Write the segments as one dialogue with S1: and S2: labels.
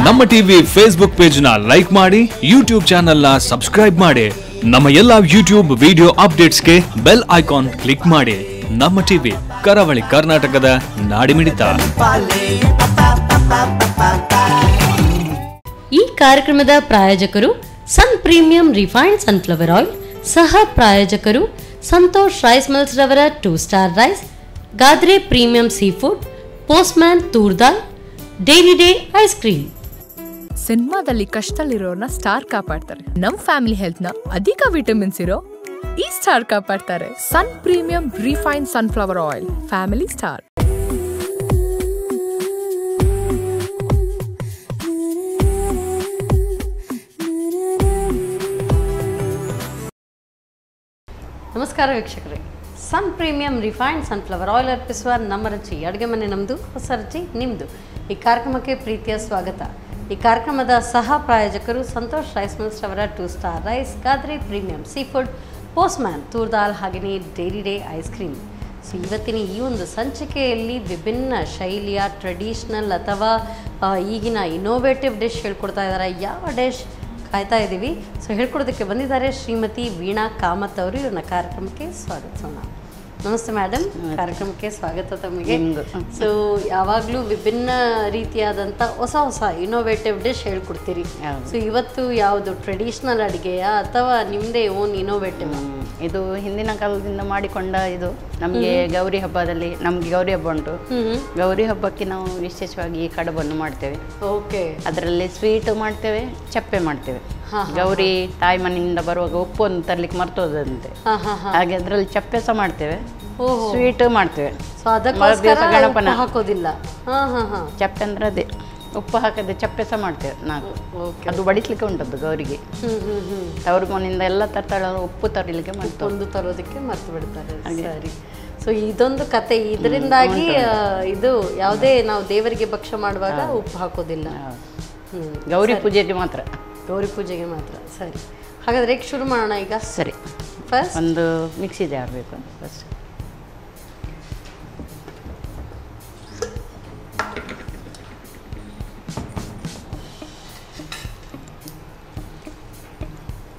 S1: ನಮ್ಮ TV Facebook page ನ like ಮಾಡಿ, ಯೂಟ್ಯೂಬ್ ಚಾನೆಲ್ ನ ಸಬ್ಸ್ಕ್ರೈಬ್ ಮಾಡಿ. ನಮ್ಮ ಎಲ್ಲಾ ಯೂಟ್ಯೂಬ್ ವಿಡಿಯೋ ಅಪ್ಡೇಟ್ಸ್ಗೆ ಬೆಲ್ ಐಕಾನ್ ಕ್ಲಿಕ್ ಮಾಡಿ. ನಮ್ಮ ಟಿವಿ ಕರಾವಳಿ ಕರ್ನಾಟಕದ ನಾಡಿಮಿಡಿತ.
S2: ಈ ಕಾರ್ಯಕ್ರಮದ ಪ್ರಾಯೋಜಕರು Sun premium refined sunflower oil, ಸಹ ಪ್ರಾಯೋಜಕರು ಸಂತೋಷ್ ರೈಸ್ ಮಿಲ್ಸ್ ರವರ 2 star rice, Gadre premium sea food, postman toor dal, daily day ice cream.
S3: ಸಿನಿಮಾದಲ್ಲಿ ಕಷ್ಟದಲ್ಲಿರೋರ್ನ ಸ್ಟಾರ್ ಕಾಪಾಡ್ತಾರೆ. ನಮ್ ಫ್ಯಾಮಿಲಿ ಹೆಲ್ತ್ ನ ಅಧಿಕ ವಿಟಮಿನ್ಸ್ ಇರೋ ಈ ಸ್ಟಾರ್ ಕಾಪಾಡ್ತಾರೆ. Sun premium refined sunflower oil, family star.
S2: ನಮಸ್ಕಾರ ವೀಕ್ಷಕರೇ, Sun premium refined sunflower oil ಅರ್ಪಿಸುವ ನಮ್ಮ ರುಚಿ ಅಡುಗೆ ಮನೆ ನಮ್ಮದು, ಹೊಸ ರುಚಿ ನಿಮ್ಮದು. ಈ ಕಾರ್ಯಕ್ರಮಕ್ಕೆ ಪ್ರೀತಿಯ ಸ್ವಾಗತ. ಈ ಕಾರ್ಯಕ್ರಮದ ಸಹ ಪ್ರಾಯೋಜಕರು ಸಂತೋಷ್ ರೈಸ್ ಮಿಲ್ಸ್ ರವರ 2 star rice, Gadre premium sea food, postman toor dal, ಹಾಗೆಯೇ daily day ice cream. So ಇವತ್ತಿನ ಈ ಒಂದು ಸಂಚಿಕೆಯಲ್ಲಿ ವಿಭಿನ್ನ ಶೈಲಿಯ ಟ್ರೆಡಿಷ್ನಲ್ ಅಥವಾ ಈಗಿನ ಇನೋವೇಟಿವ್ ಡಿಶ್ ಹೇಳ್ಕೊಡ್ತಾ ಇದ್ದಾರೆ. ಯಾವ ಡಿಶ್ ಕಾಯ್ತಾ ಇದ್ದೀವಿ. ಸೊ ಹೇಳ್ಕೊಡೋದಕ್ಕೆ ಬಂದಿದ್ದಾರೆ ಶ್ರೀಮತಿ ವೀಣಾ ಕಾಮತ್ ಅವರು. ಇವ್ರನ್ನ ಕಾರ್ಯಕ್ರಮಕ್ಕೆ ಸ್ವಾಗತಿಸೋಣ. ನಮಸ್ತೆ ಮೇಡಮ್, ಕಾರ್ಯಕ್ರಮಕ್ಕೆ ಸ್ವಾಗತ ತಮಗೆ. ಸೊ ಯಾವಾಗಲೂ ವಿಭಿನ್ನ ರೀತಿಯಾದಂಥ ಹೊಸ ಹೊಸ ಇನೋವೇಟಿವ್ ಡಿಶ್ ಹೇಳ್ಕೊಡ್ತೀರಿ. ಸೊ ಇವತ್ತು ಯಾವುದು ಟ್ರೆಡಿಷ್ನಲ್ ಅಡುಗೆಯಾ ಅಥವಾ ನಿಮ್ಮದೇ ಓನ್ ಇನೋವೇಟಿವ್?
S4: ಇದು ಹಿಂದಿನ ಕಾಲದಿಂದ ಮಾಡಿಕೊಂಡ ಇದು. ನಮಗೆ ಗೌರಿ ಹಬ್ಬದಲ್ಲಿ, ನಮ್ಗೆ ಗೌರಿ ಹಬ್ಬ ಉಂಟು. ಗೌರಿ ಹಬ್ಬಕ್ಕೆ ನಾವು ವಿಶೇಷವಾಗಿ ಕಡುಬನ್ನು ಮಾಡ್ತೇವೆ.
S2: ಓಕೆ.
S4: ಅದರಲ್ಲಿ ಸ್ವೀಟ್ ಮಾಡ್ತೇವೆ, ಚಪ್ಪೆ ಮಾಡ್ತೇವೆ. ಗೌರಿ ತಾಯಿ ಮನೆಯಿಂದ ಬರುವಾಗ ಉಪ್ಪು ಒಂದು ತರ್ಲಿಕ್ಕೆ ಮರ್ತೋದಂತೆ, ಹಾಗೆ ಅದರಲ್ಲಿ ಚಪ್ಪೆ ಸಹ ಮಾಡ್ತೇವೆ, ಸ್ವೀಟ್ ಮಾಡ್ತೇವೆ.
S2: ಗಣಪನ ಹಾಕೋದಿಲ್ಲ.
S4: ಚಪ್ಪೆ ಅಂದ್ರೆ ಅದೇ ಉಪ್ಪು ಹಾಕದೆ ಚಪ್ಪೆ ಸಹ ಮಾಡ್ತೇವೆ ನಾವು. ಅದು ಬಡಿಸ್ಲಿಕ್ಕೆ ಉಂಟದ್ದು ಗೌರಿಗೆ. ಅವ್ರ ಮನೆಯಿಂದ ಎಲ್ಲ ತರ್ತಾಳೆ, ಉಪ್ಪು ತರಲಿಕ್ಕೆ ಮಾಡ್ತಾರೆ,
S2: ಒಂದು ತರೋದಕ್ಕೆ ಮರ್ತು ಬಿಡ್ತಾರೆ. ಸರಿ. ಸೊ ಇದೊಂದು ಕತೆ. ಇದರಿಂದಾಗಿ ಇದು ಯಾವುದೇ ನಾವು ದೇವರಿಗೆ ಭಕ್ಷ್ಯ ಮಾಡುವಾಗ ಉಪ್ಪು ಹಾಕೋದಿಲ್ಲ.
S4: ಗೌರಿ ಪೂಜೆಗೆ ಮಾತ್ರ.
S2: ಗೌರಿ ಪೂಜೆಗೆ ಮಾತ್ರ. ಸರಿ, ಹಾಗಾದ್ರೆ ಈಗ ಶುರು ಮಾಡೋಣ. ಈಗ
S4: ಸರಿ,
S2: ಫಸ್ಟ್
S4: ಒಂದು ಮಿಕ್ಸಿ ಜಾರ್ ಬೇಕು.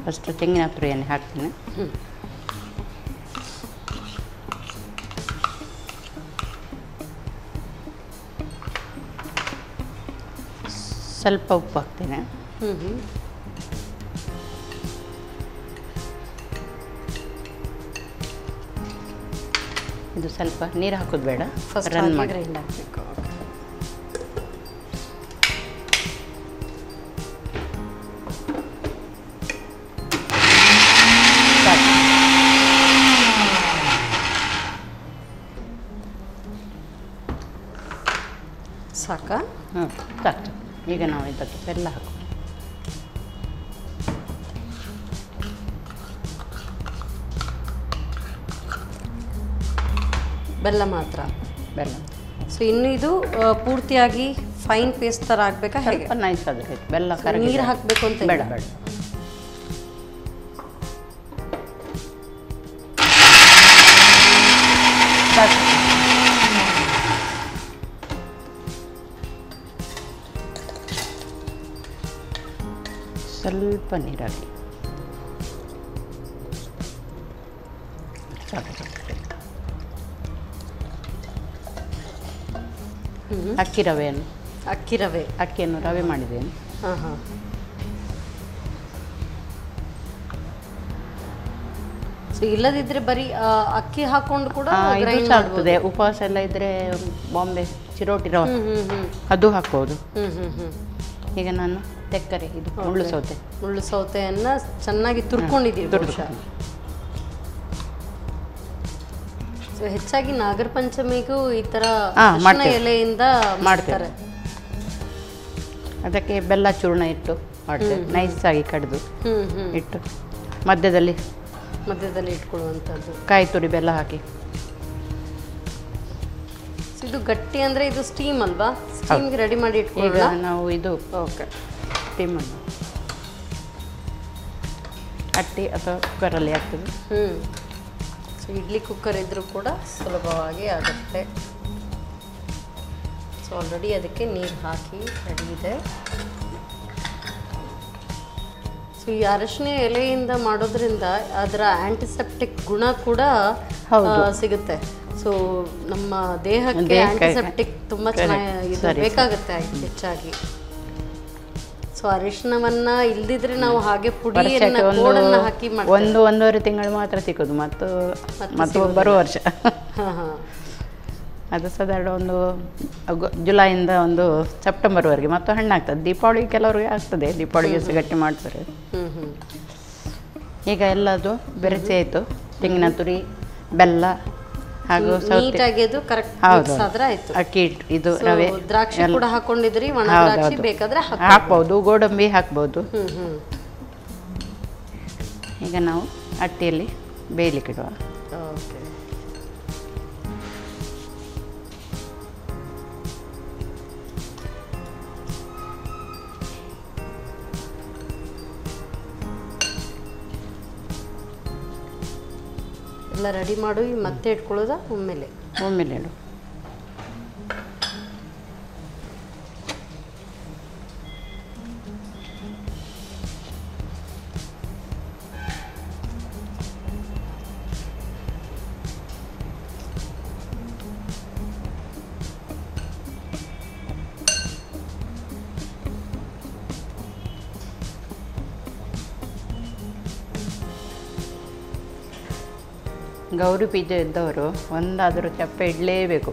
S4: ಫಸ್ಟ್ ತೆಂಗಿನ ತುರಿಯನ್ನು ಹಾಕ್ತೀನಿ. ಸ್ವಲ್ಪ ಉಪ್ಪು ಹಾಕ್ತೇನೆ. ಇದು ಸ್ವಲ್ಪ ನೀರು ಹಾಕೋದು ಬೇಡ, ರನ್ ಮಾಡಿ ಹಾಕಬೇಕು.
S2: ಸಾಕಾ?
S4: ಸಾಕು. ಈಗ ನಾವು ಇದಕ್ಕೆ ಬೆಲ್ಲ ಹಾಕೋ.
S2: ಬೆಲ್ಲ ಮಾತ್ರ?
S4: ಬೆಲ್ಲ.
S2: ಸೊ ಇನ್ನು ಇದು ಪೂರ್ತಿಯಾಗಿ ಫೈನ್ ಪೇಸ್ಟ್ ಥರ ಆಗಬೇಕಾ?
S4: ಸ್ವಲ್ಪ ನೈಸ್ ಆದರೆ ಬೆಲ್ಲ.
S2: ನೀರು ಹಾಕಬೇಕು ಅಂತ
S4: ಬೇಡ ಬೇಡ. ಸ್ವಲ್ಪ ನೀರಾಗಿ ಸಾಕು. ಅಕ್ಕಿ ರವೆಯನ್ನು ಅಕ್ಕಿಯನ್ನು ರವೆ ಮಾಡಿದ್ದೇನೆ.
S2: ಸೊ ಇಲ್ಲದಿದ್ರೆ ಬರೀ ಅಕ್ಕಿ ಹಾಕೊಂಡು ಕೂಡ
S4: ಆಗ್ತದೆ. ಉಪವಾಸ ಎಲ್ಲ ಇದ್ರೆ ಬಾಂಬೆ ಚಿರೋಟಿ ರವೆ ಅದು ಹಾಕ್ಬೋದು. ಈಗ ನಾನು ತೆಕ್ಕರೆ, ಇದು
S2: ಮುಳ್ಳು ಸೌತೆಯನ್ನ ಚೆನ್ನಾಗಿ ತುರ್ಕೊಂಡಿದ್ದೀವಿ. ಸೊ ಹೆಚ್ಚಾಗಿ ನಾಗರ ಪಂಚಮಿಗೂ ಈ ತರ ಎಲೆಯಿಂದ ಮಾಡ್ತಾರೆ.
S4: ಅದಕ್ಕೆ ಬೆಲ್ಲ ಚೂರ್ಣ ಇಟ್ಟು ಮಾಡ್ತೇವೆ, ನೈಸ್ ಆಗಿ ಕಡಿದು ಇಟ್ಟು ಮಧ್ಯದಲ್ಲಿ
S2: ಇಟ್ಕೊಳ್ಳುವಂಥದ್ದು.
S4: ಕಾಯಿ ತುರಿ ಬೆಲ್ಲ ಹಾಕಿ.
S2: ಇದು ಗಟ್ಟಿ ಅಂದರೆ ಇದು ಸ್ಟೀಮ್ ಅಲ್ವಾ? ಸ್ಟೀಮ್ಗೆ ರೆಡಿ ಮಾಡಿ ಇಟ್ಕೊಳ್ಳೋಣ
S4: ನಾವು. ಇದು ಓಕೆ, ಸ್ಟೀಮನ್ನು ಅಟ್ಟಿ ಅಥವಾ ಕುಕ್ಕರಲ್ಲಿ ಆಗ್ತದೆ.
S2: ಸೊ ಇಡ್ಲಿ ಕುಕ್ಕರ್ ಇದ್ರೂ ಕೂಡ ಸುಲಭವಾಗಿ ಆಗುತ್ತೆ. ಸೊ ಸೊ ಆಲ್ರೆಡಿ ಅದಕ್ಕೆ ನೀರು ಹಾಕಿ ರೆಡಿ ಇದೆ. ಸೊ ಈ ಅರಶಿನ ಎಲೆಯಿಂದ ಮಾಡೋದ್ರಿಂದ ಅದರ ಆಂಟಿಸೆಪ್ಟಿಕ್ ಗುಣ ಕೂಡ ಸಿಗುತ್ತೆ. ಸೊ ನಮ್ಮ ದೇಹಕ್ಕೆ ಆಂಟಿಸೆಪ್ಟಿಕ್ ತುಂಬ ಚೆನ್ನಾಗಿ ಬೇಕಾಗುತ್ತೆ ಹೆಚ್ಚಾಗಿ. ಸೊ ಅರಿಶಿನವನ್ನ ಇಲ್ದಿದ್ರೆ ನಾವು ಹಾಗೆ ಪುಡಿಯನ್ನ ಹಾಕಿ
S4: ಮಾಡ್ತೀವಿ. 1-1.5 ತಿಂಗಳು ಮಾತ್ರ ಸಿಗೋದು, ಮತ್ತು ಬರುವ ವರ್ಷ ಅದು ಸಾಧಾರಣ ಒಂದು ಜುಲೈಯಿಂದ ಒಂದು ಸೆಪ್ಟೆಂಬರ್ವರೆಗೆ ಮತ್ತು ಹಣ್ಣಾಗ್ತದೆ. ದೀಪಾವಳಿ ಕೆಲವರಿಗೆ ಆಗ್ತದೆ, ದೀಪಾವಳಿಗೆ ಗಟ್ಟಿ ಮಾಡ್ತಾರೆ. ಈಗ ಎಲ್ಲದು ಬೆರೆಸಿ ಆಯಿತು, ತೆಂಗಿನ ತುರಿ, ಬೆಲ್ಲ ಹಾಗೂ ಅಕ್ಕಿ ಹಿಟ್ಟು, ಇದು ರವೆ,
S2: ದ್ರಾಕ್ಷಿ ಕೂಡ ಹಾಕೊಂಡಿದ್ರಿ, ಬೇಕಾದ್ರೆ
S4: ಹಾಕ್ಬೋದು, ಗೋಡಂಬಿ ಹಾಕ್ಬೋದು. ಈಗ ನಾವು ಅಟ್ಟಿಯಲ್ಲಿ ಬೇಯಲಿಕ್ಕಿಡುವ.
S2: ಎಲ್ಲ ರೆಡಿ ಮಾಡು, ಮತ್ತೆ ಇಟ್ಕೊಳ್ಳೋದ ಒಮ್ಮೆಲೆ
S4: ಇಡು. ಗೌರಿ ಪೂಜೆ ಇದ್ದವರು ಒಂದಾದರೂ ಚಪ್ಪೆ ಇಡಲೇಬೇಕು.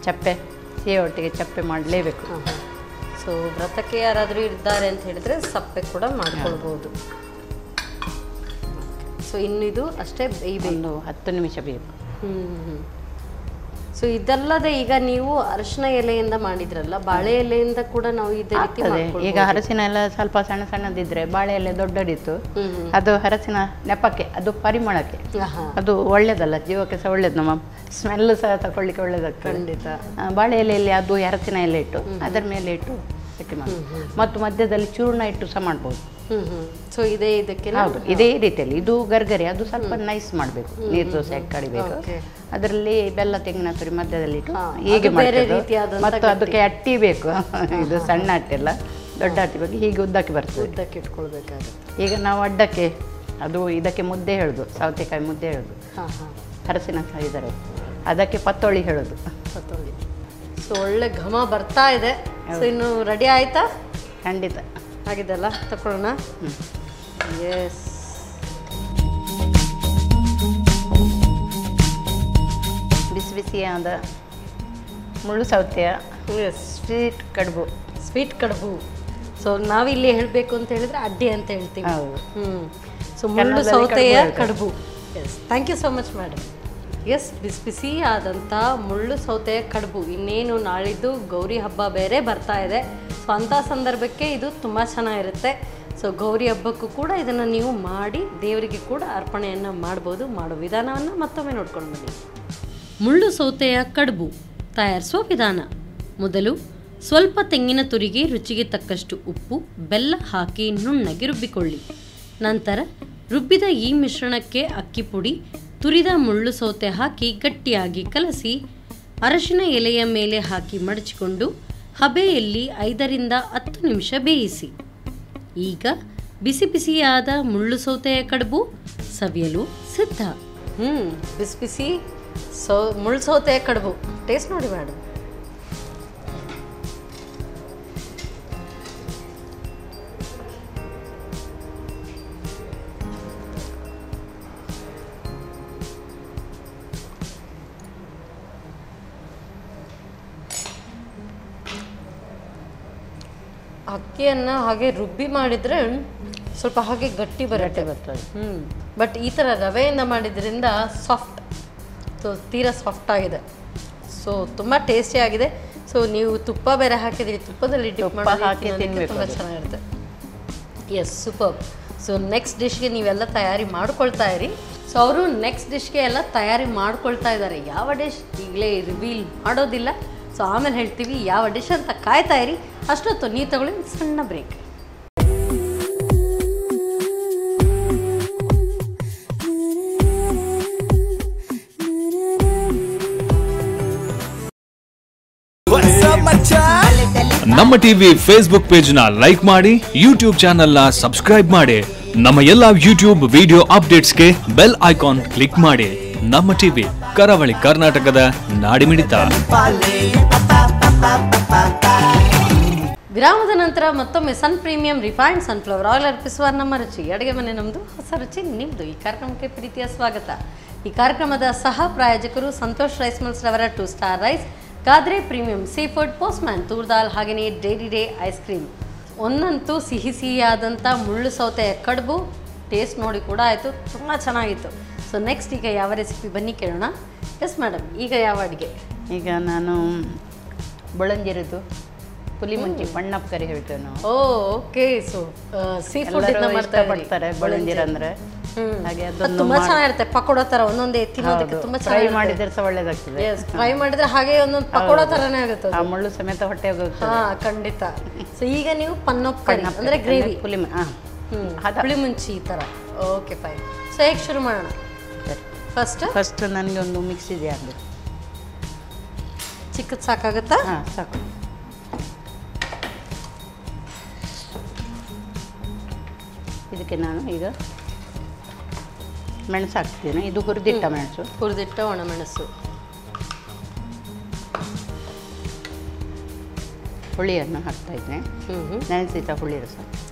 S4: ಚಪ್ಪೆ ಸಿಹಿ ಒಟ್ಟಿಗೆ ಚಪ್ಪೆ ಮಾಡಲೇಬೇಕು.
S2: ಸೊ ವ್ರತಕ್ಕೆ ಯಾರಾದರೂ ಇದ್ದಾರೆ ಅಂತ ಹೇಳಿದ್ರೆ ಸಪ್ಪೆ ಕೂಡ ಮಾಡ್ಕೊಳ್ಬೋದು. ಸೊ ಇನ್ನಿದು ಅಷ್ಟೇ ಬೇಯಬೇಕು,
S4: 10 ನಿಮಿಷ ಬೇಯಬೇಕು.
S2: ಸೊ ಇದಲ್ಲದೆ ಈಗ ನೀವು ಅರಶಿನ ಎಲೆಯಿಂದ ಮಾಡಿದ್ರಲ್ಲ, ಬಾಳೆ ಎಲೆಯಿಂದ ಕೂಡ ನಾವು ಇದೇ ರೀತಿ ಮಾಡ್ಕೊಳ್ಬೋದು.
S4: ಈಗ ಹರಸಿನ ಎಲ್ಲ ಸ್ವಲ್ಪ ಸಣ್ಣ ಸಣ್ಣದಿದ್ರೆ, ಬಾಳೆ ಎಲೆ ದೊಡ್ಡದಿತ್ತು, ಅದು ಹರಸಿನ ನೆಪಕ್ಕೆ, ಅದು ಪರಿಮಳಕ್ಕೆ ಅದು ಒಳ್ಳೇದಲ್ಲ, ಜೀವಕ್ಕೆ ಸಹ ಒಳ್ಳೇದು, ನಮ್ಮ ಸ್ಮೆಲ್ ಸಹ ತಗೊಳ್ಳಿಕ್ಕೆ ಒಳ್ಳೇದಾಗ್ತದೆ.
S2: ಖಂಡಿತ.
S4: ಬಾಳೆ ಎಲೆಯಲ್ಲಿ ಅದು ಹರಸಿನ ಎಲೆ ಇಟ್ಟು ಅದರ ಮೇಲೆ ಇಟ್ಟು ಗಟ್ಟಿ ಮಾಡಿ, ಮತ್ತು ಮಧ್ಯದಲ್ಲಿ ಚೂರ್ಣ ಇಟ್ಟು ಸಹ ಮಾಡ್ಬೋದು.
S2: ಸೊ ಇದೇ ಇದಕ್ಕೆ
S4: ಹೌದು, ಇದೇ ರೀತಿಯಲ್ಲಿ ಇದು ಗರ್ಗರಿ, ಅದು ಸ್ವಲ್ಪ ನೈಸ್ ಮಾಡಬೇಕು, ನೀರು ದೋಸೆ ಕಡಿಬೇಕು. ಅದರಲ್ಲಿ ಬೆಲ್ಲ, ತೆಂಗಿನ ತುರಿ ಮಧ್ಯದಲ್ಲಿ ಇಟ್ಟು ಹೀಗೆ ಮಾಡ್ಬೇಕು, ಮತ್ತು ಅದಕ್ಕೆ ಅಟ್ಟಿ ಬೇಕು. ಇದು ಸಣ್ಣ ಅಟ್ಟಿ ಅಲ್ಲ, ದೊಡ್ಡ ಅಟ್ಟಿ ಬಗ್ಗೆ ಹೀಗೆ ಉದ್ದಕ್ಕೆ ಬರ್ತದೆ,
S2: ಉದ್ದಕ್ಕೆ ಇಟ್ಕೊಳ್ಬೇಕಾಗುತ್ತೆ.
S4: ಈಗ ನಾವು ಅಡ್ಡಕ್ಕೆ ಅದು ಇದಕ್ಕೆ ಮುದ್ದೆ ಹೇಳೋದು, ಸೌತೆಕಾಯಿ ಮುದ್ದೆ ಹೇಳೋದು, ಹರಸಿನಕಾಯಿ ಇದರ ಅದಕ್ಕೆ ಪತ್ತೋಳಿ ಹೇಳೋದು.
S2: ಪತ್ತೋಳಿ. ಸೊ ಒಳ್ಳೆ ಘಮ ಬರ್ತಾ ಇದೆ. ಸೊ ಇನ್ನು ರೆಡಿ ಆಯ್ತಾ?
S4: ಖಂಡಿತ
S2: ಆಗಿದೆಲ್ಲ, ತಗೊಳ್ಳೋಣ. ಎಸ್,
S4: ಬಿಸಿ ಬಿಸಿಯಾದ ಮುಳ್ಳು ಸೌತೆಯ ಸ್ವೀಟ್ ಕಡುಬು.
S2: ಸ್ವೀಟ್ ಕಡುಬು. ಸೊ ನಾವಿಲ್ಲಿ ಹೇಳಬೇಕು ಅಂತ ಹೇಳಿದ್ರೆ ಅಡ್ಡಿ ಅಂತ ಹೇಳ್ತೀವಿ. ಸೊ ಮುಳ್ಳು ಸೌತೆಯ ಕಡುಬು. Yes, thank you so much madam. Yes, ಬಿಸಿ ಬಿಸಿ ಆದಂಥ ಮುಳ್ಳು ಸೌತೆಯ ಕಡುಬು. ಇನ್ನೇನು ನಾಳಿದ್ದು ಗೌರಿ ಹಬ್ಬ ಬೇರೆ ಬರ್ತಾ ಇದೆ. ಸೊ ಅಂಥ ಸಂದರ್ಭಕ್ಕೆ ಇದು ತುಂಬ ಚೆನ್ನಾಗಿರುತ್ತೆ. ಸೊ ಗೌರಿ ಹಬ್ಬಕ್ಕೂ ಕೂಡ ಇದನ್ನು ನೀವು ಮಾಡಿ ದೇವರಿಗೆ ಕೂಡ ಅರ್ಪಣೆಯನ್ನು ಮಾಡ್ಬೋದು. ಮಾಡೋ ವಿಧಾನವನ್ನು ಮತ್ತೊಮ್ಮೆ ನೋಡ್ಕೊಂಡು ಬನ್ನಿ. ಮುಳ್ಳು ಸೌತೆಯ ಕಡುಬು ತಯಾರಿಸುವ ವಿಧಾನ: ಮೊದಲು ಸ್ವಲ್ಪ ತೆಂಗಿನ ತುರಿಗೆ ರುಚಿಗೆ ತಕ್ಕಷ್ಟು ಉಪ್ಪು, ಬೆಲ್ಲ ಹಾಕಿ ನುಣ್ಣಗೆ ರುಬ್ಬಿಕೊಳ್ಳಿ. ನಂತರ ರುಬ್ಬಿದ ಈ ಮಿಶ್ರಣಕ್ಕೆ ಅಕ್ಕಿ ಪುಡಿ, ತುರಿದ ಮುಳ್ಳು ಸೌತೆ ಹಾಕಿ ಗಟ್ಟಿಯಾಗಿ ಕಲಸಿ ಅರಶಿನ ಎಲೆಯ ಮೇಲೆ ಹಾಕಿ ಮಡಚಿಕೊಂಡು ಹಬೆಯಲ್ಲಿ 5ರಿಂದ 10 ನಿಮಿಷ ಬೇಯಿಸಿ. ಈಗ ಬಿಸಿ ಬಿಸಿಯಾದ ಮುಳ್ಳು ಸೌತೆಯ ಕಡುಬು ಸವಿಯಲು ಸಿದ್ಧ. ಬಿಸಿ ಬಿಸಿ ಮುಳ್ಳು ಸೌತೆಯ ಕಡುಬು ಟೇಸ್ಟ್ ನೋಡಿ ಮೇಡಮ್. ಅಕ್ಕಿಯನ್ನು ಹಾಗೆ ರುಬ್ಬಿ ಮಾಡಿದರೆ ಸ್ವಲ್ಪ ಹಾಗೆ ಗಟ್ಟಿ ಬರ್ತದೆ. ಬಟ್ ಈ ಥರ ರವೆಯಿಂದ ಮಾಡಿದ್ರಿಂದ ಸಾಫ್ಟ್, ಸೊ ತೀರಾ ಸಾಫ್ಟ್ ಆಗಿದೆ. ಸೊ ತುಂಬ ಟೇಸ್ಟಿ ಆಗಿದೆ. ಸೊ ನೀವು ತುಪ್ಪ ಬೇರೆ ಹಾಕಿದ್ದೀರಿ, ತುಪ್ಪದಲ್ಲಿ ಡಿಪ್ ಮಾಡಿ ತುಂಬ ಚೆನ್ನಾಗಿರುತ್ತೆ. Yes, super. ಸೊ ನೆಕ್ಸ್ಟ್ ಡಿಶ್ಗೆ ನೀವೆಲ್ಲ ತಯಾರಿ ಮಾಡ್ಕೊಳ್ತಾ ಇರಿ. ಸೊ ಅವರು ನೆಕ್ಸ್ಟ್ ಡಿಶ್ಗೆ ಎಲ್ಲ ತಯಾರಿ ಮಾಡ್ಕೊಳ್ತಾ ಇದ್ದಾರೆ. ಯಾವ ಡಿಶ್ ಈಗಲೇ ರಿವೀಲ್ ಮಾಡೋದಿಲ್ಲ. ಸೊ ಆಮೇಲೆ ಹೇಳ್ತೀವಿ ಯಾವ ಡಿಶ್ ಅಂತ ಕಾಯ್ತಾ ಇರಿ. ಅಷ್ಟೊತ್ತು ನೀವು ತಗೊಳ್ಳಿ ಸಣ್ಣ ಬ್ರೇಕ್.
S1: ನಮ್ಮ ಟಿವಿ ಫೇಸ್ಬುಕ್ ಪೇಜ್ ನ ಲೈಕ್ ಮಾಡಿ, ಯೂಟ್ಯೂಬ್ ಚಾನೆಲ್ ನ ಸಬ್ಸ್ಕ್ರೈಬ್ ಮಾಡಿ. ನಮ್ಮ ಎಲ್ಲಾ ಯೂಟ್ಯೂಬ್ ವಿಡಿಯೋ ಅಪ್ಡೇಟ್ಸ್ಗೆ ಬೆಲ್ ಐಕಾನ್ ಕ್ಲಿಕ್ ಮಾಡಿ. ನಮ್ಮ ಟಿವಿ ಕರಾವಳಿ ಕರ್ನಾಟಕದ ನಾಡಿಮಿಡಿತ.
S2: ವಿರಾಮದ ನಂತರ ಮತ್ತೊಮ್ಮೆ Sun premium refined sunflower oil ಅರ್ಪಿಸುವ ನಮ್ಮ ರುಚಿ ಅಡುಗೆ ಮನೆ ನಮ್ಮದು, ಹೊಸ ರುಚಿ ನಿಮ್ಮದು. ಈ ಕಾರ್ಯಕ್ರಮಕ್ಕೆ ಪ್ರೀತಿಯ ಸ್ವಾಗತ. ಈ ಕಾರ್ಯಕ್ರಮದ ಸಹ ಪ್ರಾಯೋಜಕರು ಸಂತೋಷ್ ರೈಸ್ ಮಿಲ್ಸ್ ರವರ 2 star rice, Gadre premium sea food, postman toor dal, ಹಾಗೆಯೇ ಡೈರಿ ಡೇ ಐಸ್ ಕ್ರೀಮ್. ಒಂದಂತೂ ಸಿಹಿ ಸಿಹಿಯಾದಂಥ ಮುಳ್ಳು ಸೌತೆಯ ಕಡುಬು ಟೇಸ್ಟ್ ನೋಡಿ ಕೂಡ ಆಯಿತು, ತುಂಬ ಚೆನ್ನಾಗಿತ್ತು. ಸೊ ನೆಕ್ಸ್ಟ್ ಈಗ ಯಾವ ರೆಸಿಪಿ ಬನ್ನಿ ಕೇಳೋಣ. ಎಸ್ ಮೇಡಮ್, ಈಗ ಯಾವ ಅಡುಗೆ?
S4: ಈಗ ನಾನು ಬೊಳಂಜಿರದು ಪುಲಿ ಮುಂಚಿ ಪಣ್ಣಪ್ಪ ಕರಿ ಹೇಳ್ತೇವೆ ನಾವು.
S2: ಓಕೆ. ಸೊ ಸೀ ಫುಡ್
S4: ಇಷ್ಟಪಡ್ತಾರೆ ಬೊಳಂಜಿರ ಅಂದ್ರೆ. ಹಾಗೆ ಅದೊಂದು
S2: ತುಂಬಾ ಚೆನ್ನಾಗಿರುತ್ತೆ, ಪಕೋಡಾ ತರ ಒಂದೊಂದೇ ತಿನ್ನೋದಕ್ಕೆ ತುಂಬಾ
S4: ಫ್ರೈ
S2: ಚೆನ್ನಾಗಿ
S4: ಮಾಡಿದ್ರೆ ಸಹ ಒಳ್ಳೇದಾಗ್ತದೆ.
S2: ಫ್ರೈ ಮಾಡಿದ್ರೆ ಹಾಗೆ ಒಂದೊಂದು ಪಕೋಡಾ ತರನೇ ಆಗುತ್ತೆ.
S4: ಆ ಮುಳ್ಳು ಸಮೇತ ಹೊಟ್ಟೆಗೆ ಹೋಗ್ತದೆ.
S2: ಹಾ, ಖಂಡಿತ. ಸೊ ಈಗ ನೀವು ಪನ್ನಪ್ಪ ಕರಿ ಅಂದ್ರೆ ಗ್ರೇವಿ ಪುಳಿ ಮುಂಚಿ ಈ ತರ. Okay, fine. ಸೊ ಹೇಗೆ ಶುರು ಮಾಡೋಣ? ಫಸ್ಟ್
S4: ನನಗೆ ಒಂದು ಮಿಕ್ಸ್ ಇದೆ ಆಗಬೇಕು.
S2: ಚಿಕ್ಕದು ಸಾಕಾಗುತ್ತಾ?
S4: ಹಾಂ, ಸಾಕು. ಇದಕ್ಕೆ ನಾನು ಈಗ ಮೆಣಸು ಹಾಕ್ತೀನಿ. ಇದು ಹುರಿದಿಟ್ಟ ಮೆಣಸು,
S2: ಹುರಿದಿಟ್ಟ ಒಣಮೆಣಸು.
S4: ಹುಳಿಯನ್ನು ಹಾಕ್ತಾ ಇದ್ದೇನೆ, ನೆನೆಸಿದ ಹುಳಿ ರಸ.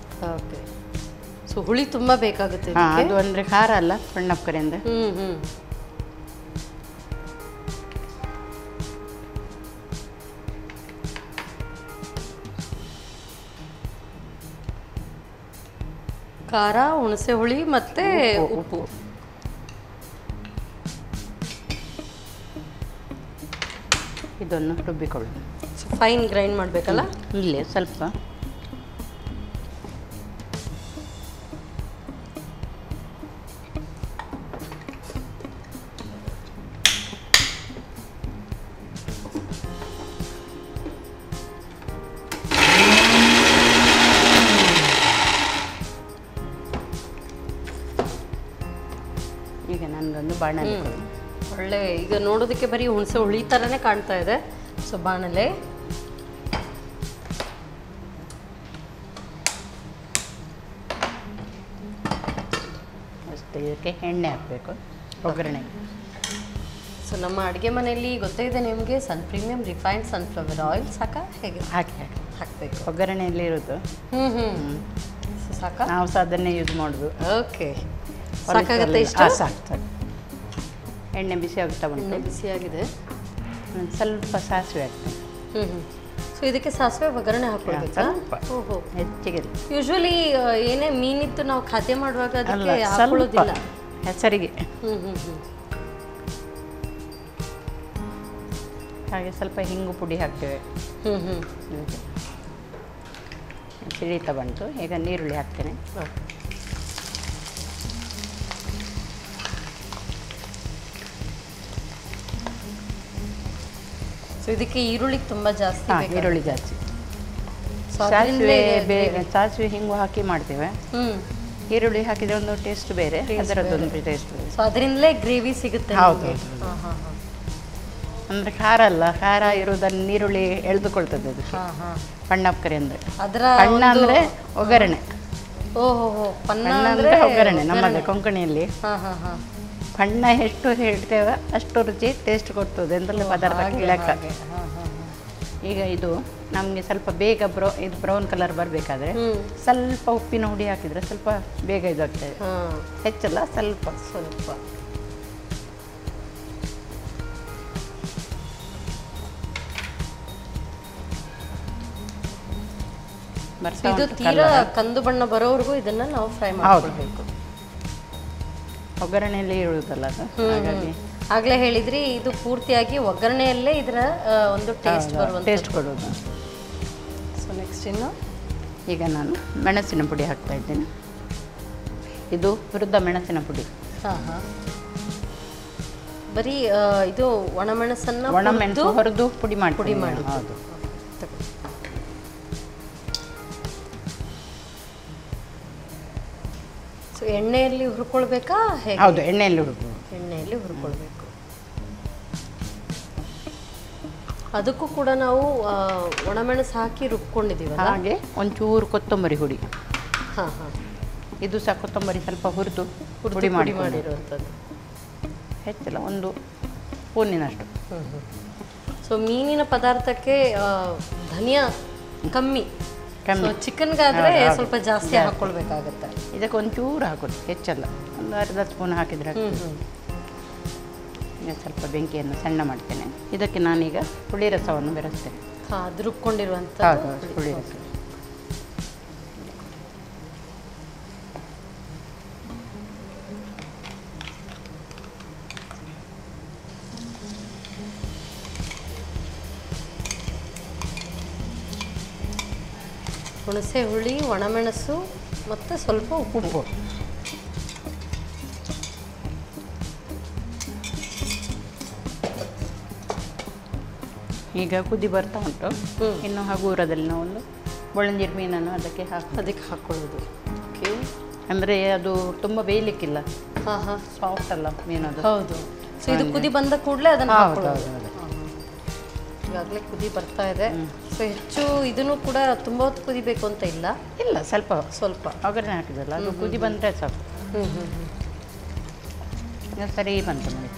S2: ಓಕೆ. ಸೊ ಹುಳಿ ತುಂಬ ಬೇಕಾಗುತ್ತೆ.
S4: ಹಾಂ, ಅದು ಅಂದರೆ ಖಾರ ಅಲ್ಲ, ಪಣ್ಣಪ್ಪ ಕರಿ ಅಂದರೆ.
S2: ಖಾರ, ಹುಣಸೆ ಹುಳಿ ಮತ್ತೆ ಉಪ್ಪು.
S4: ಇದನ್ನು ರುಬ್ಬಿಕೊಳ್ಳೋಣ.
S2: ಫೈನ್ ಗ್ರೈಂಡ್ ಮಾಡಬೇಕಲ್ಲ?
S4: ಇಲ್ಲೇ ಸ್ವಲ್ಪ ಈಗ ನನಗೊಂದು ಬಾಣಲೆ.
S2: ಒಳ್ಳೆ, ಈಗ ನೋಡೋದಕ್ಕೆ ಬರೀ ಹುಣಸೆ ಹುಳಿ ಥರನೇ ಕಾಣ್ತಾ ಇದೆ. ಸೊ ಬಾಣಲೆ
S4: ಅಷ್ಟೇ. ಇದಕ್ಕೆ ಎಣ್ಣೆ ಹಾಕಬೇಕು, ಒಗ್ಗರಣೆ.
S2: ಸೊ ನಮ್ಮ ಅಡುಗೆ ಮನೆಯಲ್ಲಿ ಗೊತ್ತೇ ಇದೆ ನಿಮಗೆ, ಸನ್ ಪ್ರೀಮಿಯಂ ರಿಫೈನ್ಡ್ ಸನ್ಫ್ಲವರ್ ಆಯಿಲ್ ಸಾಕಾ? ಹೇಗೆ ಹಾಕಬೇಕು?
S4: ಒಗ್ಗರಣೆಯಲ್ಲಿ ಇರೋದು.
S2: ಸೊ ಸಾಕಾ?
S4: ನಾವು ಸಹ ಅದನ್ನೇ ಯೂಸ್ ಮಾಡೋದು.
S2: ಓಕೆ, ಸಾಕಾಗುತ್ತೆ ಇಷ್ಟ?
S4: ಸಾಕು. ಎಣ್ಣೆ ಬಿಸಿ ಆಗ್ತಾ ಬಂತು.
S2: ಬಿಸಿಯಾಗಿದೆ.
S4: ಸ್ವಲ್ಪ ಸಾಸಿವೆ ಹಾಕ್ತೇನೆ.
S2: ಸೊ ಇದಕ್ಕೆ ಸಾಸಿವೆ ಒಗ್ಗರಣೆ ಹಾಕೊಳ್ಬೇಕಾ? ಓಹೋ,
S4: ಹೆಚ್ಚಿಗೆ.
S2: ಯೂಶ್ವಲಿ ಏನೇ ಮೀನಿತ್ತು ನಾವು ಖಾತೆ ಮಾಡುವಾಗ ಅದಕ್ಕೆ ಹಾಕೊಳ್ಳೋದಿಲ್ಲ,
S4: ಹೆಸರಿಗೆ. ಹಾಗೆ ಸ್ವಲ್ಪ ಹಿಂಗು ಪುಡಿ ಹಾಕ್ತೇವೆ. ಸಿಡಿತಾ ಬಂತು. ಈಗ ನೀರುಳ್ಳಿ ಹಾಕ್ತೇನೆ.
S2: ಸೊ ಇದಕ್ಕೆ ಈರುಳ್ಳಿ ತುಂಬಾ ಜಾಸ್ತಿ,
S4: ಈರುಳ್ಳಿ ಜಾಸ್ತಿ. ಸಾಸಿವೆ ಹಿಂಗು ಹಾಕಿ ಮಾಡ್ತೇವೆ. ಈರುಳ್ಳಿ ಹಾಕಿದ್ರೆ ಒಂದು ಟೇಸ್ಟ್ ಬೇರೆ, ಅದರದ್ದೊಂದು ಟೇಸ್ಟ್ ಬೇರೆ.
S2: ಸೊ ಅದರಿಂದಲೇ ಗ್ರೇವಿ ಸಿಗುತ್ತೆ.
S4: ಹೌದು. ಅಂದ್ರೆ ಖಾರ ಅಲ್ಲ, ಖಾರ ಇರೋದನ್ನು ನೀರುಳ್ಳಿ ಎಳೆದುಕೊಳ್ತದೆ ಅದಕ್ಕೆ. ಪಣ್ಣಪ್ಪ ಕರಿ ಅಂದ್ರೆ ಪಣ್ಣ ಅಂದ್ರೆ ಒಗ್ಗರಣೆ.
S2: ಓಹೋ, ಪಣ್ಣ
S4: ಅಂದ್ರೆ ಒಗ್ಗರಣೆ. ನಮ್ಮದು ಕೊಂಕಣಿಯಲ್ಲಿ ಪಣ್ಣ ಎಷ್ಟು ಹೇಳ್ತೇವೆ ಅಷ್ಟು ರುಚಿ ಟೇಸ್ಟ್ ಕೊಡ್ತದೆ ಎಂದಲೇ ಪದಾರ್ಥಕ್ಕೆ ಲೆಕ್ಕ. ಈಗ ಇದು ನಮಗೆ ಸ್ವಲ್ಪ ಬೇಗ ಇದು ಬ್ರೌನ್ ಕಲರ್ ಬರಬೇಕಾದ್ರೆ ಸ್ವಲ್ಪ ಉಪ್ಪಿನ ಹುಡಿ ಹಾಕಿದ್ರೆ ಸ್ವಲ್ಪ ಬೇಗ ಇದಾಗ್ತದೆ. ಹೆಚ್ಚಲ್ಲ, ಸ್ವಲ್ಪ ಸ್ವಲ್ಪ.
S2: ಇದು ತೀರಾ ಕಂದು ಬಣ್ಣ ಬರೋವರೆಗೂ ಇದನ್ನ ನಾವು ಫ್ರೈ ಮಾಡಬೇಕು.
S4: ಒಗ್ಗರಣೆಯಲ್ಲಿ ಇರುವುದಲ್ಲ ಅದು, ಹಾಗಾಗಿ
S2: ಆಗ್ಲೇ ಹೇಳಿದ್ರಿ ಇದು ಪೂರ್ತಿಯಾಗಿ ಒಗ್ಗರಣೆಯಲ್ಲೇ ಇದರ ಒಂದು ಟೇಸ್ಟ್ ಬರುವಂತ
S4: ಟೇಸ್ಟ್ ಕೊಡೋದು.
S2: ಸೊ ನೆಕ್ಸ್ಟ್ ಇನ್ನು
S4: ಈಗ ನಾನು ಮೆಣಸಿನ ಪುಡಿ ಹಾಕ್ತಾ ಇದ್ದೇನೆ. ಇದು ಹುರಿದ ಮೆಣಸಿನ ಪುಡಿ.
S2: ಬರೀ ಇದು ಒಣಮೆಣಸನ್ನು
S4: ಹುರಿದು ಪುಡಿ ಮಾಡಿ. ಹೌದು.
S2: ಸೊ ಎಣ್ಣೆಯಲ್ಲಿ ಹುರ್ಕೊಳ್ಬೇಕಾ?
S4: ಹೌದು, ಎಣ್ಣೆಯಲ್ಲಿ
S2: ಹುರ್ಕೊಳ್ಬೇಕು. ಅದಕ್ಕೂ ಕೂಡ ನಾವು ಒಣಮೆಣಸು ಹಾಕಿ ರುಬ್ಕೊಂಡಿದ್ದೀವಲ್ಲ,
S4: ಹಾಗೆ ಒಂಚೂರು ಕೊತ್ತಂಬರಿ ಹುಡಿ.
S2: ಹಾಂ ಹಾಂ,
S4: ಇದು ಸಹ ಕೊತ್ತಂಬರಿ ಸ್ವಲ್ಪ ಹುರಿದು
S2: ಪುಡಿ ಮಾಡಿರುವಂಥದ್ದು.
S4: ಹೆಚ್ಚಿಲ್ಲ, ಒಂದು ಸ್ಪೂನಿನಷ್ಟು.
S2: ಸೊ ಮೀನಿನ ಪದಾರ್ಥಕ್ಕೆ ಧನಿಯಾ ಕಮ್ಮಿ, ಚಿಕನ್ಗಾದರೆ ಸ್ವಲ್ಪ ಜಾಸ್ತಿ ಹಾಕ್ಕೊಳ್ಬೇಕಾಗತ್ತೆ.
S4: ಇದಕ್ಕೆ ಒಂಚೂರು ಹಾಕೋದು, ಹೆಚ್ಚಲ್ಲ, ಒಂದು ಅರ್ಧ ಸ್ಪೂನ್ ಹಾಕಿದರೆ ಈಗ ಸ್ವಲ್ಪ ಬೆಂಕಿಯನ್ನು ಸಣ್ಣ ಮಾಡ್ತೇನೆ. ಇದಕ್ಕೆ ನಾನೀಗ ಹುಳಿ ರಸವನ್ನು ಬೆರೆಸ್ತೇನೆ.
S2: ಹಾಂ, ಅದು ರುಬ್ಕೊಂಡಿರುವಂಥ
S4: ಹುಳಿ ರಸ.
S2: ಹುಣಸೆ ಹುಳಿ, ಒಣಮೆಣಸು ಮತ್ತು ಸ್ವಲ್ಪ ಉಪ್ಪು.
S4: ಈಗ ಕುದಿ ಬರ್ತಾ ಉಂಟು. ಇನ್ನು ಹಗುರದಲ್ಲಿ ನಾವು ಒಂದು ಬೊಳಂಜಿರ ಮೀನನ್ನು ಅದಕ್ಕೆ
S2: ಹಾಕ್ಕೊಳ್ಳೋದು. ಓಕೆ,
S4: ಅಂದರೆ ಅದು ತುಂಬ ಬೇಯಲಿಕ್ಕಿಲ್ಲ.
S2: ಹಾಂ ಹಾಂ,
S4: ಸಾಫ್ಟ್ ಅಲ್ಲ ಮೀನದು.
S2: ಹೌದು. ಸೊ ಇದು ಕುದಿ ಬಂದ ಕೂಡಲೇ ಅದನ್ನು ಹಾಕ್ಕೊಳ್ಳೋದು. ಈಗಾಗಲೇ ಕುದಿ ಬರ್ತಾ ಇದೆ. ಸೊ ಹೆಚ್ಚು ಇದನ್ನು ಕೂಡ ತುಂಬ ಹೊತ್ತು ಕುದಿಬೇಕು ಅಂತ ಇಲ್ಲ,
S4: ಸ್ವಲ್ಪ
S2: ಒಗ್ಗರಣೆ
S4: ಹಾಕಿದಲ್ಲ, ಅದು ಕುದಿ ಬಂದರೆ ಸಾಕು. ಸರಿ ಬಂತು ನೋಡಿ.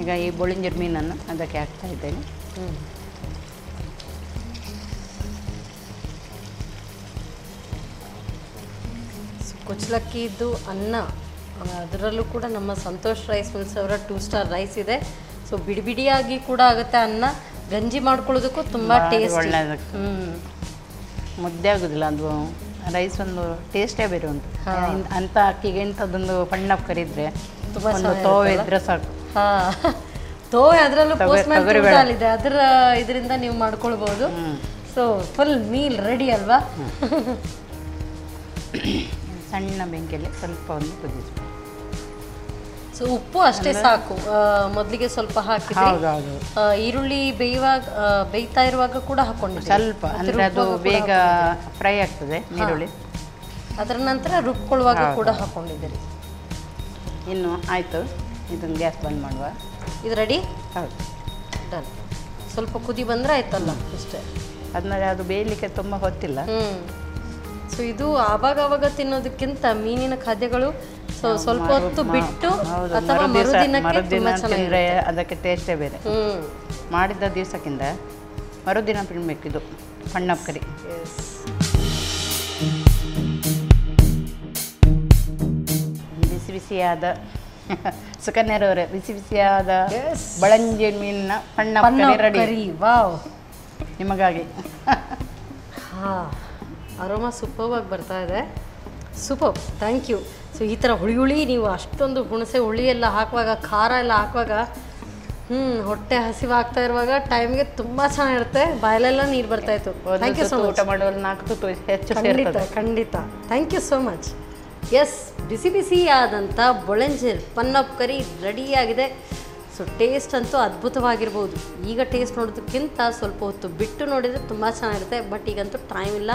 S4: ಈಗ ಈ ಬೊಳಂಜಿರ ಮೀನನ್ನು ಅದಕ್ಕೆ ಹಾಕ್ತಾ ಇದ್ದೇನೆ.
S2: ಕುಚ್ಚಲಕ್ಕಿದ್ದು ಅನ್ನ, ಅದರಲ್ಲೂ ಕೂಡ ನಮ್ಮ ಸಂತೋಷ್ ರೈಸ್ ಮಿಲ್ಸ್ ಅವರ 2 ಸ್ಟಾರ್ ರೈಸ್ ಇದೆ. ಸೊ ಬಿಡಿ ಬಿಡಿಯಾಗಿ ಕೂಡ ಆಗುತ್ತೆ ಅನ್ನ. ಗಂಜಿ ಮಾಡ್ಕೊಳ್ಳೋದಕ್ಕೂ ತುಂಬ ಟೇಸ್ಟ್,
S4: ಒಳ್ಳೆಯದಕ್ಕೆ ಮುದ್ದೆ ಆಗೋದಿಲ್ಲ. ಅದು ರೈಸ್ ಒಂದು ಟೇಸ್ಟೇ ಬೇರೆ ಉಂಟು. ಅಂತ ಅಕ್ಕಿಗೆ ಇಂಥದ್ದೊಂದು ಪಣ್ಣಪ್ ಕರಿದ್ರೆ ಒಂದು ತೋವೆ ಇದ್ರೆ ಸಾಕು.
S2: ಹಾಂ, ತೋವೆ ಅದರಲ್ಲೂ ಇದೆ, ಅದರ ಇದರಿಂದ ನೀವು ಮಾಡ್ಕೊಳ್ಬೋದು. ಸೊ ಫುಲ್ ಮೀಲ್ ರೆಡಿ ಅಲ್ವಾ?
S4: ಸಣ್ಣ ಬೆಂಕಿಯಲ್ಲಿ ಸ್ವಲ್ಪ ಒಂದು ಕುದಿಸ್ಬೇಕು.
S2: ಸೊ ಉಪ್ಪು ಅಷ್ಟೇ ಸಾಕು. ಮೊದಲಿಗೆ ಸ್ವಲ್ಪ ಹಾಕಿದ್ರೆ ಈರುಳ್ಳಿ ಬೇಯ್ತಾ ಇರುವಾಗ ಕೂಡ ಹಾಕೊಂಡಿದ್ದೆ
S4: ಸ್ವಲ್ಪ, ಅಂದರೆ ಅದು ಬೇಗ ಫ್ರೈ ಆಗ್ತದೆ ಈರುಳ್ಳಿ.
S2: ಅದರ ನಂತರ ರುಬ್ಕೊಳ್ಳುವಾಗ ಕೂಡ ಹಾಕೊಂಡಿದ್ದೀರಿ.
S4: ಇನ್ನು ಆಯಿತು, ಇದನ್ನು ಗ್ಯಾಸ್ ಬಂದ್ ಮಾಡುವ.
S2: ಇದು ರೆಡಿ?
S4: ಹೌದು,
S2: ಡನ್. ಸ್ವಲ್ಪ ಕುದಿ ಬಂದರೆ ಆಯ್ತಲ್ಲ, ಅಷ್ಟೇ.
S4: ಅದನ್ನ ಅದು ಬೇಯಲಿಕ್ಕೆ ತುಂಬ ಹೊತ್ತಿಲ್ಲ.
S2: ಸೊ ಇದು ಆವಾಗ ತಿನ್ನೋದಕ್ಕಿಂತ ಮೀನಿನ ಖಾದ್ಯಗಳು ಸ್ವಲ್ಪ ಹೊತ್ತು ಬಿಟ್ಟು ಅಥವಾ ಮರುದಿನಕ್ಕೆ ತುಂಬಾ ಚೆನ್ನಾಗಿರುತ್ತೆ.
S4: ಅದಕ್ಕೆ ಟೇಸ್ಟೇ ಬೇರೆ. ಮಾಡಿದ ದಿವಸಕ್ಕಿಂತ ಮರುದಿನ ತಿನ್ಬೇಕು ಇದು ಪಣ್ಣಪ್ ಕರಿ. ಬಿಸಿ ಬಿಸಿಯಾದ ಸುಕನ್ಯರವರೇ, ಬಿಸಿ ಬಿಸಿಯಾದ ಬೊಳಂಜಿರ ಮೀನಿನ ಪಣ್ಣಪ್ ಕರಿ ರೆಡಿ.
S2: ವಾವ್,
S4: ನಿಮಗಾಗಿ.
S2: ಹಾಂ, ಅರೋಮಾ ಸೂಪರ್ವಾಗಿ ಬರ್ತಾ ಇದೆ. Super, thank you. ಸೊ ಈ ಥರ ಹುಳಿ ನೀವು ಅಷ್ಟೊಂದು ಹುಣಸೆ ಹುಳಿ ಎಲ್ಲ ಹಾಕುವಾಗ, ಖಾರ ಎಲ್ಲ ಹಾಕುವಾಗ, ಹೊಟ್ಟೆ ಹಸಿವಾಗ್ತಾ ಇರುವಾಗ ಟೈಮ್ಗೆ ತುಂಬ ಚೆನ್ನಾಗಿರುತ್ತೆ. ಬಾಯಲೆಲ್ಲ ನೀರು ಬರ್ತಾಯಿತ್ತು. Thank you so much.
S4: ಊಟ ಮಾಡುವಲ್ಲಿ 4 ತುತ್ತು ಹೆಚ್ಚು.
S2: ಖಂಡಿತ thank you so much. Yes, ಬಿಸಿ ಬಿಸಿಯಾದಂಥ ಬೊಳಂಜಿರ್ ಪನ್ನಪ್ ಕರಿ ರೆಡಿಯಾಗಿದೆ. ಸೊ ಟೇಸ್ಟ್ ಅಂತೂ ಅದ್ಭುತವಾಗಿರ್ಬೋದು. ಈಗ ಟೇಸ್ಟ್ ನೋಡೋದಕ್ಕಿಂತ ಸ್ವಲ್ಪ ಹೊತ್ತು ಬಿಟ್ಟು ನೋಡಿದರೆ ತುಂಬ ಚೆನ್ನಾಗಿರುತ್ತೆ. ಬಟ್ ಈಗಂತೂ ಟೈಮ್ ಇಲ್ಲ.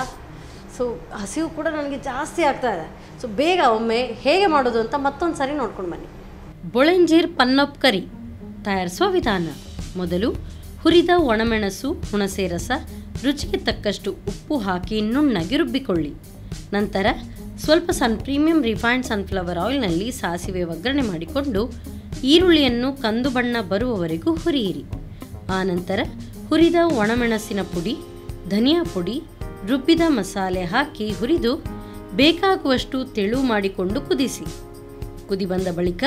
S2: ಸೊ ಹಸಿವು ಕೂಡ ನನಗೆ ಜಾಸ್ತಿ ಆಗ್ತಾ ಇದೆ. ಸೊ ಬೇಗ ಒಮ್ಮೆ ಹೇಗೆ ಮಾಡೋದು ಅಂತ ಮತ್ತೊಂದು ಸಾರಿ ನೋಡ್ಕೊಂಡು ಬನ್ನಿ. ಬೊಳಂಜಿರ್ ಪನ್ನಪ್ ಕರಿ ತಯಾರಿಸುವ ವಿಧಾನ: ಮೊದಲು ಹುರಿದ ಒಣಮೆಣಸು, ಹುಣಸೆ ರಸ, ರುಚಿಗೆ ತಕ್ಕಷ್ಟು ಉಪ್ಪು ಹಾಕಿ ನುಣ್ಣಗೆ ರುಬ್ಬಿಕೊಳ್ಳಿ. ನಂತರ ಸ್ವಲ್ಪ ಪ್ರೀಮಿಯಂ ರಿಫೈನ್ಡ್ ಸನ್ಫ್ಲವರ್ ಆಯಿಲ್ನಲ್ಲಿ ಸಾಸಿವೆ ಒಗ್ಗರಣೆ ಮಾಡಿಕೊಂಡು ಈರುಳ್ಳಿಯನ್ನು ಕಂದು ಬಣ್ಣ ಬರುವವರೆಗೂ ಹುರಿಯಿರಿ. ಆನಂತರ ಹುರಿದ ಒಣಮೆಣಸಿನ ಪುಡಿ, ಧನಿಯಾ ಪುಡಿ, ರುಬ್ಬಿದ ಮಸಾಲೆ ಹಾಕಿ ಹುರಿದು ಬೇಕಾಗುವಷ್ಟು ತೆಳು ಮಾಡಿಕೊಂಡು ಕುದಿಸಿ. ಕುದಿ ಬಂದ ಬಳಿಕ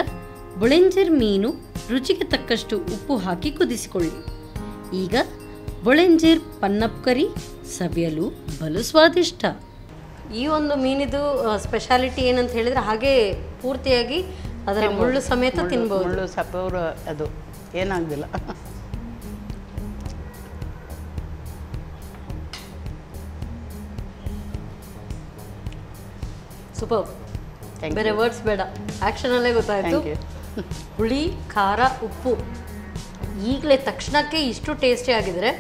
S2: ಬೊಳಂಜಿರ್ ಮೀನು, ರುಚಿಗೆ ತಕ್ಕಷ್ಟು ಉಪ್ಪು ಹಾಕಿ ಕುದಿಸಿಕೊಳ್ಳಿ. ಈಗ ಬೊಳಂಜಿರ್ ಪನ್ನಪ್ ಕರಿ ಸವಿಯಲು ಬಲು ಸ್ವಾದಿಷ್ಟ. ಈ ಒಂದು ಮೀನಿದು ಸ್ಪೆಷಾಲಿಟಿ ಏನಂತ ಹೇಳಿದರೆ, ಹಾಗೆ ಪೂರ್ತಿಯಾಗಿ ಅದರ ಮುಳ್ಳು ಸಮೇತ ತಿನ್ಬೋದು.
S4: ಮುಳ್ಳು ಸಪೂರ ಅದು ಏನಾಗಲಿಲ್ಲ.
S2: ಸೂಪರ್, ಬೇರೆ ವರ್ಡ್ಸ್ ಬೇಡ, ಆ್ಯಕ್ಷನಲ್ಲೇ ಗೊತ್ತಾಯಿತು. ಹುಳಿ, ಖಾರ, ಉಪ್ಪು ಈಗಲೇ ತಕ್ಷಣಕ್ಕೆ ಇಷ್ಟು ಟೇಸ್ಟಿ ಆಗಿದ್ರೆ,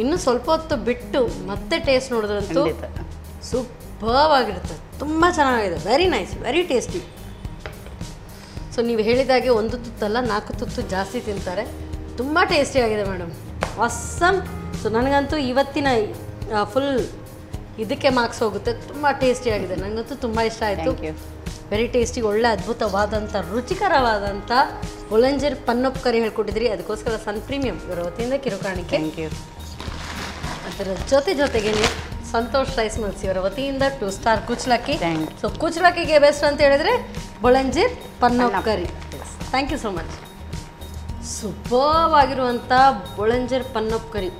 S2: ಇನ್ನು ಸ್ವಲ್ಪ ಹೊತ್ತು ಬಿಟ್ಟು ಮತ್ತೆ ಟೇಸ್ಟ್ ನೋಡಿದ್ರಂತೂ ಸೂಪರ್ ಆಗಿರುತ್ತೆ. ತುಂಬ ಚೆನ್ನಾಗಿದೆ. Very nice, very tasty. So ನೀವು ಹೇಳಿದಾಗೆ 1 ತುತ್ತಲ್ಲ 4 ತುತ್ತು ಜಾಸ್ತಿ ತಿಂತಾರೆ. ತುಂಬ ಟೇಸ್ಟಿಯಾಗಿದೆ ಮೇಡಮ್, ಆಸಮ್. ಸೊ ನನಗಂತೂ ಇವತ್ತಿನ ಫುಲ್ ಇದಕ್ಕೆ ಮಾರ್ಕ್ಸ್ ಹೋಗುತ್ತೆ. ತುಂಬ ಟೇಸ್ಟಿಯಾಗಿದೆ, ನನಗಂತೂ ತುಂಬ ಇಷ್ಟ ಆಯಿತು. ವೆರಿ ಟೇಸ್ಟಿ, ಒಳ್ಳೆ ಅದ್ಭುತವಾದಂಥ ರುಚಿಕರವಾದಂಥ ಬೊಲಂಜರ್ ಪನ್ನಪ್ ಕರಿ ಹೇಳ್ಕೊಟ್ಟಿದ್ರಿ. ಅದಕ್ಕೋಸ್ಕರ ಸನ್ ಪ್ರೀಮಿಯಂ ಇವರ ವತಿಯಿಂದ ಕಿರುಕಾಣಿಕೆ. ಅದರ ಜೊತೆಗೆ ಸಂತೋಷ್ ರೈಸ್ ಮಿಲ್ಸ್ ಇವರ ವತಿಯಿಂದ 2 ಸ್ಟಾರ್ ಕುಚ್ಲಕ್ಕಿ. ಸೊ ಕುಚ್ಲಕ್ಕಿಗೆ ಬೆಸ್ಟ್ ಅಂತ ಹೇಳಿದ್ರೆ ಬೊಲಂಜರ್ ಪನ್ನಪ್ curry. Thank you so much. Super ಆಗಿರುವಂಥ ಬೊಲಂಜರ್ ಪನ್ನಪ್ ಕರಿ,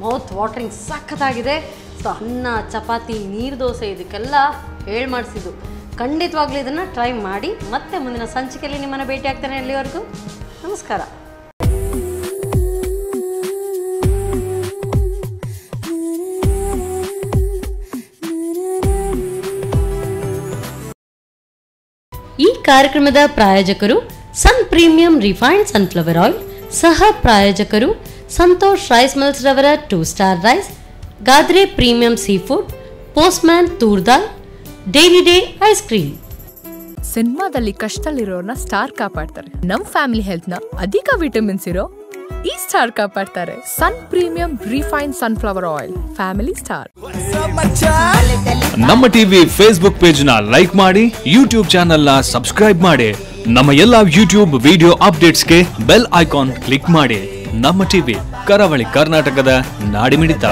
S2: ಮೌತ್ ವಾಟರಿಂಗ್ ಸಖತ್ತಾಗಿದೆ. ಸೊ ಅನ್ನ, ಚಪಾತಿ, ನೀರು ದೋಸೆ ಇದಕ್ಕೆಲ್ಲ ಹೇಳಿ ಮಾಡಿಸಿದ್ದು. ಖಂಡಿತವಾಗ್ಲೂ ಇದನ್ನು ಟ್ರೈ ಮಾಡಿ. ಮತ್ತೆ ಮುಂದಿನ ಸಂಚಿಕೆಯಲ್ಲಿ ನಿಮ್ಮನ್ನು ಭೇಟಿ ಆಗ್ತಾನೆ. ಅಲ್ಲಿವರೆಗೂ ನಮಸ್ಕಾರ. ಈ ಕಾರ್ಯಕ್ರಮದ ಪ್ರಾಯೋಜಕರು Sun premium refined sunflower oil, ಸಹ ಪ್ರಾಯೋಜಕರು ಸಂತೋಷ್ ರೈಸ್ ಮಿಲ್ಸ್ ರವರ 2 star rice, Gadre premium sea food, postman toor dal, daily day ice cream.
S3: ಸಿನಿಮಾದಲ್ಲಿ ಕಷ್ಟದಲ್ಲಿರೋರ್ನ ಸ್ಟಾರ್ ಕಾಪಾಡ್ತಾರೆ. ನಮ್ ಫ್ಯಾಮಿಲಿ ಹೆಲ್ತ್ ನ ಅಧಿಕ ವಿಟಮಿನ್ಸ್ ಇರೋ ಈ ಸ್ಟಾರ್ ಕಾಪಾಡ್ತಾರೆ. Sun premium refined sunflower oil, family star.
S1: ನಮ್ಮ ಟಿವಿ ಫೇಸ್ಬುಕ್ ಪೇಜ್ ನ ಲೈಕ್ ಮಾಡಿ, ಯೂಟ್ಯೂಬ್ ಚಾನೆಲ್ ನ ಸಬ್ಸ್ಕ್ರೈಬ್ ಮಾಡಿ. ನಮ್ಮ ಎಲ್ಲಾ ಯೂಟ್ಯೂಬ್ ವಿಡಿಯೋ ಅಪ್ಡೇಟ್ಸ್ಗೆ ಬೆಲ್ ಐಕಾನ್ ಕ್ಲಿಕ್ ಮಾಡಿ. ನಮ್ಮ ಟಿವಿ, ಕರಾವಳಿ ಕರ್ನಾಟಕದ ನಾಡಿಮಿಡಿತ.